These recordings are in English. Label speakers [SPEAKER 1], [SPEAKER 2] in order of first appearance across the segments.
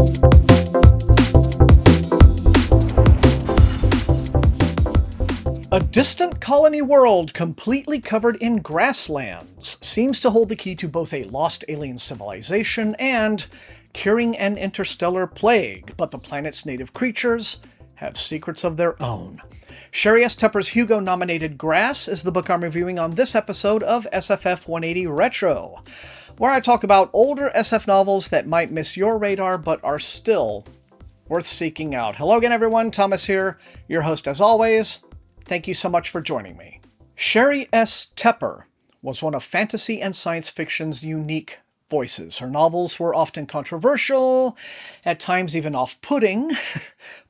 [SPEAKER 1] A distant colony world completely covered in grasslands seems to hold the key to both a lost alien civilization and curing an interstellar plague, but the planet's native creatures have secrets of their own. Sheri S. Tepper's Hugo-nominated Grass is the book I'm reviewing on this episode of SFF180 Retro, where I talk about older SF novels that might miss your radar but are still worth seeking out. Hello again, everyone. Thomas here, your host as always. Thank you so much for joining me. Sheri S. Tepper was one of fantasy and science fiction's unique voices. Her novels were often controversial, at times even off-putting,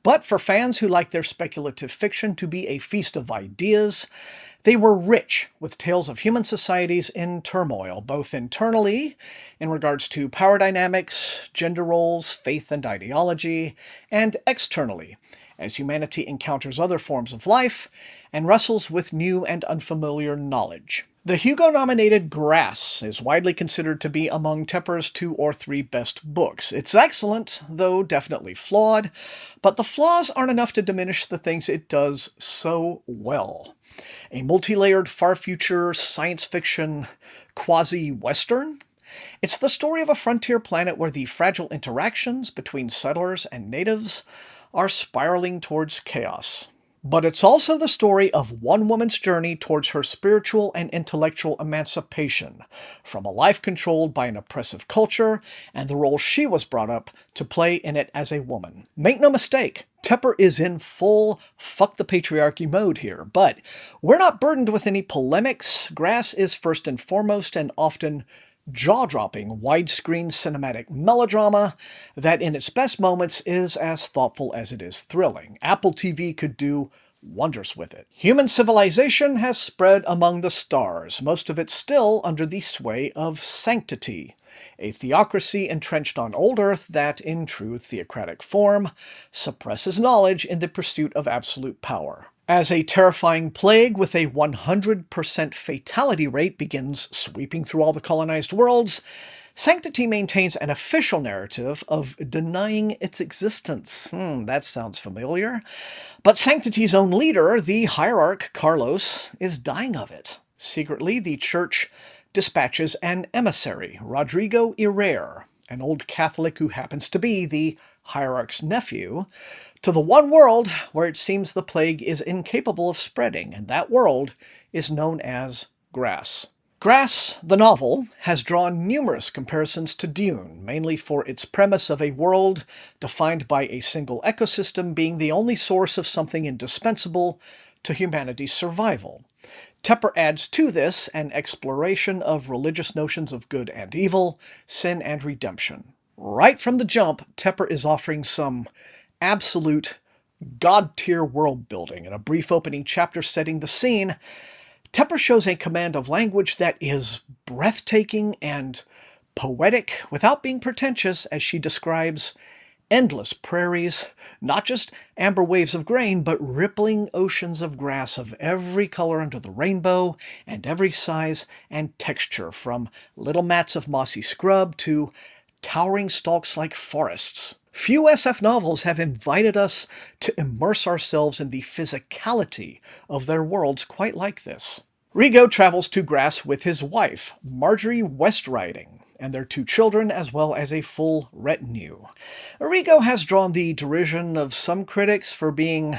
[SPEAKER 1] but for fans who like their speculative fiction to be a feast of ideas, they were rich with tales of human societies in turmoil, both internally, in regards to power dynamics, gender roles, faith and ideology, and externally, as humanity encounters other forms of life and wrestles with new and unfamiliar knowledge. The Hugo-nominated Grass is widely considered to be among Tepper's 2 or 3 best books. It's excellent, though definitely flawed, but the flaws aren't enough to diminish the things it does so well. A multi-layered far-future science fiction quasi-western? It's the story of a frontier planet where the fragile interactions between settlers and natives are spiraling towards chaos. But it's also the story of one woman's journey towards her spiritual and intellectual emancipation from a life controlled by an oppressive culture and the role she was brought up to play in it as a woman. Make no mistake, Tepper is in full fuck the patriarchy mode here, but we're not burdened with any polemics. Grass is first and foremost and often jaw-dropping widescreen cinematic melodrama that in its best moments is as thoughtful as it is thrilling. Apple TV could do wonders with it. Human civilization has spread among the stars, most of it still under the sway of sanctity, a theocracy entrenched on old Earth that, in true theocratic form, suppresses knowledge in the pursuit of absolute power. As a terrifying plague with a 100% fatality rate begins sweeping through all the colonized worlds, Sanctity maintains an official narrative of denying its existence. That sounds familiar. But Sanctity's own leader, the hierarch Carlos, is dying of it. Secretly, the church dispatches an emissary, Rodrigo Herrera, an old Catholic who happens to be the hierarch's nephew, to the one world where it seems the plague is incapable of spreading, and that world is known as Grass. Grass, the novel, has drawn numerous comparisons to Dune, mainly for its premise of a world defined by a single ecosystem being the only source of something indispensable to humanity's survival. Tepper adds to this an exploration of religious notions of good and evil, sin and redemption. Right from the jump, Tepper is offering some absolute god-tier world building. In a brief opening chapter setting the scene, Tepper shows a command of language that is breathtaking and poetic without being pretentious as she describes endless prairies, not just amber waves of grain, but rippling oceans of grass of every color under the rainbow and every size and texture, from little mats of mossy scrub to towering stalks like forests. Few SF novels have invited us to immerse ourselves in the physicality of their worlds quite like this. Rigo travels to Grass with his wife, Marjorie Westriding, and their 2 children, as well as a full retinue. Rigo has drawn the derision of some critics for being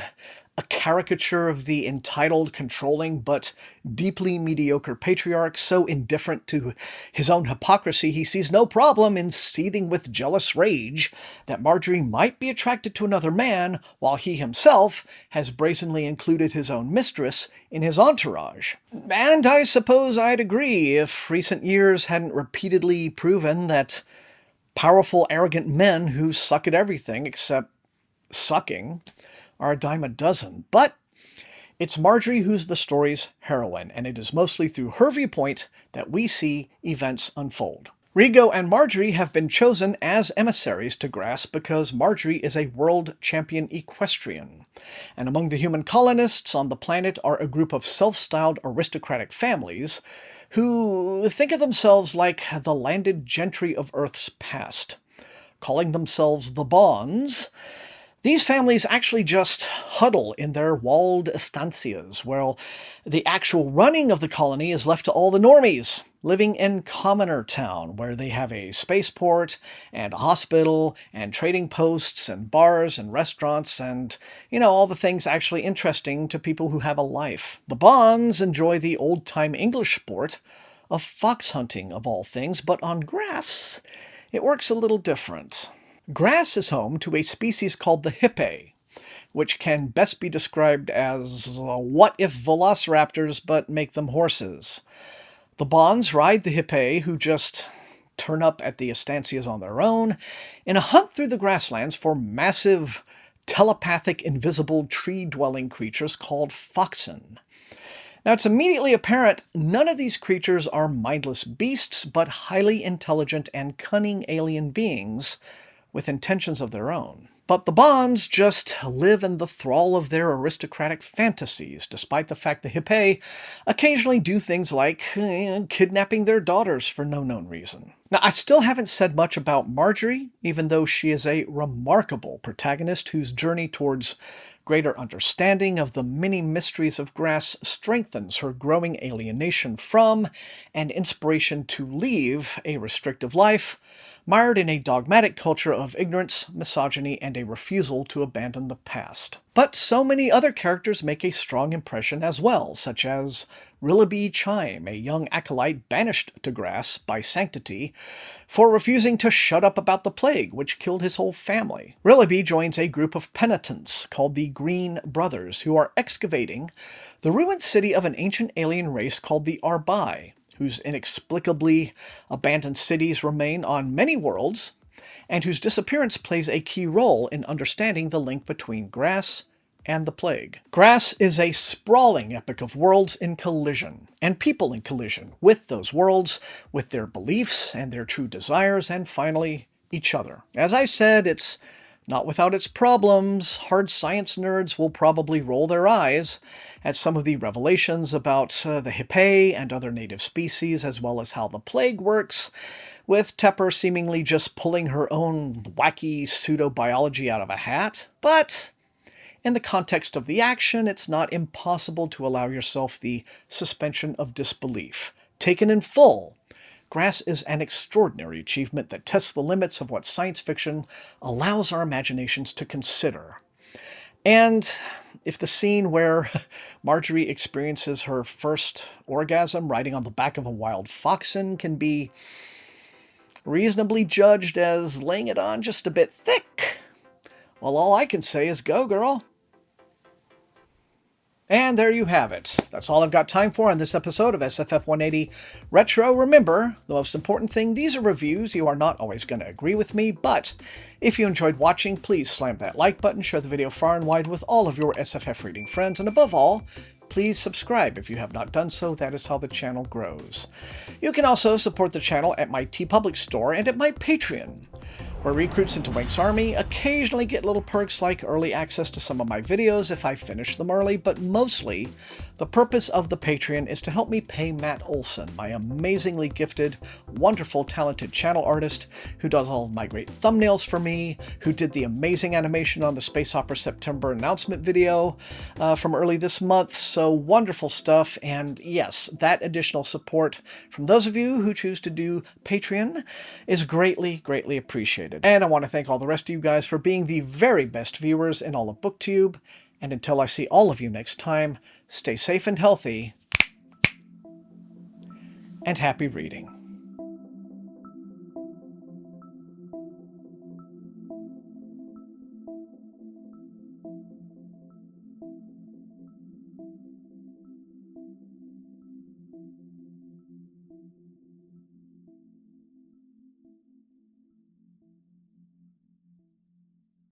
[SPEAKER 1] a caricature of the entitled, controlling, but deeply mediocre patriarch, so indifferent to his own hypocrisy he sees no problem in seething with jealous rage that Marjorie might be attracted to another man, while he himself has brazenly included his own mistress in his entourage. And I suppose I'd agree if recent years hadn't repeatedly proven that powerful, arrogant men who suck at everything except sucking are a dime a dozen. But it's Marjorie who's the story's heroine, and it is mostly through her viewpoint that we see events unfold. Rigo and Marjorie have been chosen as emissaries to Grass because Marjorie is a world champion equestrian, and among the human colonists on the planet are a group of self-styled aristocratic families who think of themselves like the landed gentry of Earth's past. calling themselves the Bonds, these families actually just huddle in their walled estancias, while the actual running of the colony is left to all the normies, living in Commoner Town, where they have a spaceport and a hospital and trading posts and bars and restaurants and, all the things actually interesting to people who have a life. The Bonds enjoy the old-time English sport of fox hunting, of all things, but on grass, it works a little different. Grass is home to a species called the hippie, which can best be described as what-if velociraptors but make them horses. The Bonds ride the hippie, who just turn up at the estancias on their own, in a hunt through the grasslands for massive, telepathic, invisible, tree-dwelling creatures called foxen. Now, it's immediately apparent none of these creatures are mindless beasts, but highly intelligent and cunning alien beings with intentions of their own. But the Bonds just live in the thrall of their aristocratic fantasies, despite the fact the hippie occasionally do things like kidnapping their daughters for no known reason. Now, I still haven't said much about Marjorie, even though she is a remarkable protagonist whose journey towards greater understanding of the many mysteries of grass strengthens her growing alienation from and inspiration to leave a restrictive life, mired in a dogmatic culture of ignorance, misogyny, and a refusal to abandon the past. But so many other characters make a strong impression as well, such as Rillaby Chime, a young acolyte banished to grass by Sanctity for refusing to shut up about the plague, which killed his whole family. Rillaby joins a group of penitents called the Green Brothers, who are excavating the ruined city of an ancient alien race called the Arbai, whose inexplicably abandoned cities remain on many worlds, and whose disappearance plays a key role in understanding the link between grass and the plague. Grass is a sprawling epic of worlds in collision, and people in collision with those worlds, with their beliefs and their true desires, and finally, each other. As I said, it's not without its problems. Hard science nerds will probably roll their eyes at some of the revelations about the hippie and other native species, as well as how the plague works, with Tepper seemingly just pulling her own wacky pseudo-biology out of a hat. But in the context of the action, it's not impossible to allow yourself the suspension of disbelief. Taken in full, Grass is an extraordinary achievement that tests the limits of what science fiction allows our imaginations to consider. And if the scene where Marjorie experiences her first orgasm riding on the back of a wild foxen can be reasonably judged as laying it on just a bit thick, well, all I can say is go, girl. And there you have it. That's all I've got time for on this episode of SFF180 Retro. Remember, the most important thing, these are reviews. You are not always going to agree with me, but if you enjoyed watching, please slam that like button, share the video far and wide with all of your SFF reading friends, and above all, please subscribe if you have not done so. That is how the channel grows. You can also support the channel at my TeePublic store and at my Patreon, where recruits into Wank's Army occasionally get little perks like early access to some of my videos if I finish them early, but mostly the purpose of the Patreon is to help me pay Matt Olson, my amazingly gifted, wonderful, talented channel artist who does all of my great thumbnails for me, who did the amazing animation on the Space Opera September announcement video from early this month. So wonderful stuff, and yes, that additional support from those of you who choose to do Patreon is greatly, greatly appreciated. And I want to thank all the rest of you guys for being the very best viewers in all of BookTube. And until I see all of you next time, stay safe and healthy, and happy reading.